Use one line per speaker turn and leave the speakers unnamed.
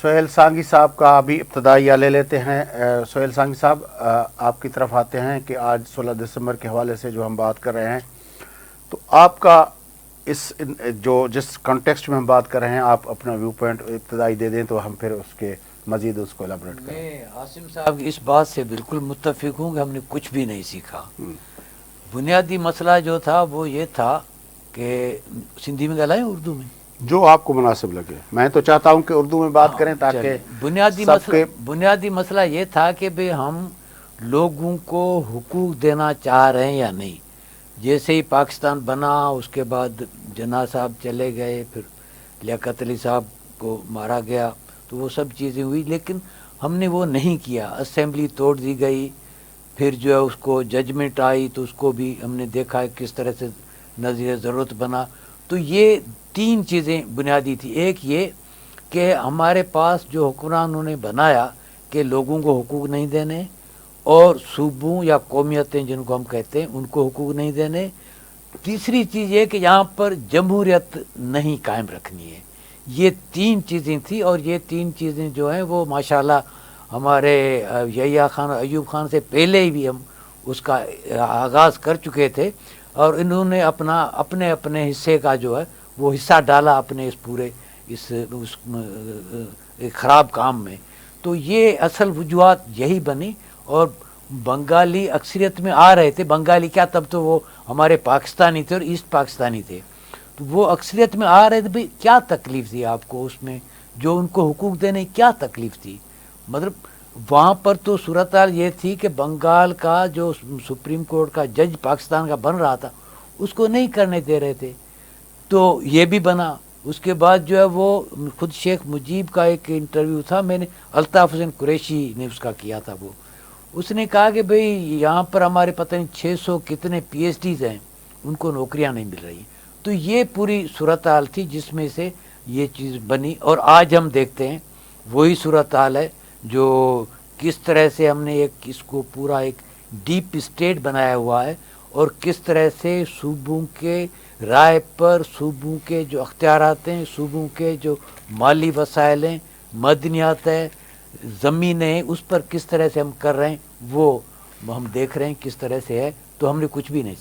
سہیل سانگی صاحب کا ابھی ابتدائیہ لے لیتے ہیں۔ سہیل سانگی صاحب، آپ کی طرف آتے ہیں کہ آج 16 دسمبر کے حوالے سے جو ہم بات کر رہے ہیں، تو آپ کا جس کانٹیکسٹ میں ہم بات کر رہے ہیں، آپ اپنا ویو پوائنٹ ابتدائی دے دیں تو ہم پھر اس کے مزید اس کو ایلیبریٹ کریں۔
میں عاصم صاحب اس بات سے بالکل متفق ہوں کہ ہم نے کچھ بھی نہیں سیکھا۔ بنیادی مسئلہ جو تھا وہ یہ تھا کہ سندھی میں گلائیں اردو میں
جو آپ کو مناسب لگے، میں تو چاہتا ہوں کہ اردو میں بات کریں تاکہ
بنیادی مسئلہ یہ تھا کہ بھئی ہم لوگوں کو حقوق دینا چاہ رہے ہیں یا نہیں۔ جیسے ہی پاکستان بنا اس کے بعد جناح صاحب چلے گئے، پھر لیاقت علی صاحب کو مارا گیا، تو وہ سب چیزیں ہوئی، لیکن ہم نے وہ نہیں کیا۔ اسمبلی توڑ دی گئی، پھر جو ہے اس کو ججمنٹ آئی تو اس کو بھی ہم نے دیکھا کس طرح سے نظیر ضرورت بنا۔ تو یہ تین چیزیں بنیادی تھی۔ ایک یہ کہ ہمارے پاس جو حکمرانوں نے بنایا کہ لوگوں کو حقوق نہیں دینے، اور صوبوں یا قومیتیں جن کو ہم کہتے ہیں ان کو حقوق نہیں دینے۔ تیسری چیز یہ کہ یہاں پر جمہوریت نہیں قائم رکھنی ہے۔ یہ تین چیزیں تھیں، اور یہ تین چیزیں جو ہیں وہ ماشاءاللہ ہمارے یحییٰ خان اور ایوب خان سے پہلے ہی بھی ہم اس کا آغاز کر چکے تھے، اور انہوں نے اپنے اپنے حصے کا جو ہے وہ حصہ ڈالا اپنے اس پورے اس خراب کام میں۔ تو یہ اصل وجوہات یہی بنی، اور بنگالی اکثریت میں آ رہے تھے۔ بنگالی کیا، تب تو وہ ہمارے پاکستانی تھے اور ایسٹ پاکستانی تھے، تو وہ اکثریت میں آ رہے تھے۔ بھئی کیا تکلیف تھی آپ کو اس میں، جو ان کو حقوق دینے کیا تکلیف تھی؟ مطلب وہاں پر تو صورتحال یہ تھی کہ بنگال کا جو سپریم کورٹ کا جج پاکستان کا بن رہا تھا اس کو نہیں کرنے دے رہے تھے، تو یہ بھی بنا۔ اس کے بعد جو ہے وہ خود شیخ مجیب کا ایک انٹرویو تھا، میں نے الطاف حسین قریشی نے اس کا کیا تھا، وہ اس نے کہا کہ بھئی یہاں پر ہمارے پتہ نہیں 600 کتنے پی ایچ ڈیز ہیں، ان کو نوکریاں نہیں مل رہی۔ تو یہ پوری صورتحال تھی جس میں سے یہ چیز بنی، اور آج ہم دیکھتے ہیں وہی صورتحال ہے، جو کس طرح سے ہم نے اس کو پورا ایک ڈیپ اسٹیٹ بنایا ہوا ہے، اور کس طرح سے صوبوں کے رائے پر، صوبوں کے جو اختیارات ہیں، صوبوں کے جو مالی وسائل ہیں، معدنیات ہے، زمینیں، اس پر کس طرح سے ہم کر رہے ہیں وہ ہم دیکھ رہے ہیں کس طرح سے ہے۔ تو ہم نے کچھ بھی نہیں